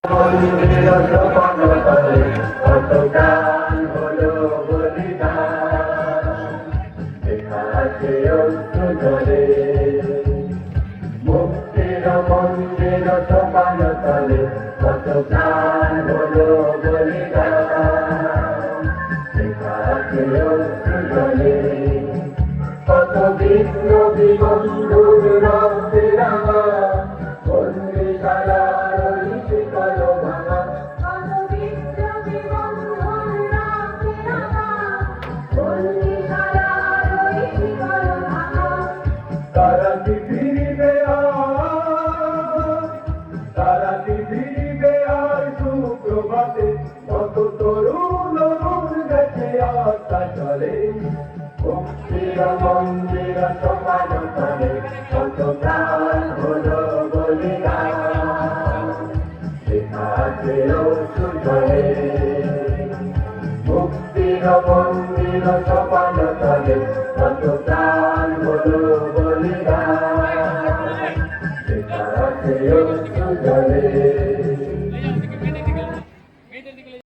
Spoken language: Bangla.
মন্দির সপনতলে কত গান হলো বলিদান, লেখা আছে অশ্রু জলে। মুক্তির মন্দির সপনতলে কত গান হলো বলিদান, লেখা আছে অশ্রু জলে। কত বিপ্লবী বন্ধুর রক্তে রাঙা বন্দিশালার ওই শিকল ভাঙা, কত বিপ্লবী বন্ধুর রক্তে রাঙা বন্দিশালার ওই শিকল ভাঙা। তারা কি ফিরিবে আর, তারা কি ফিরিবে আর সুপ্রভাতে, কত তরুণ গেছে আশা চলে। মুক্তির মন্দির সপনতলে কত গান হলো বলিদান, লেখা আছে অশ্রু জলে। মুক্তির মন্দির সপনতলে কত গান হলো বলিদান, লেখা আছে অশ্রু জলে।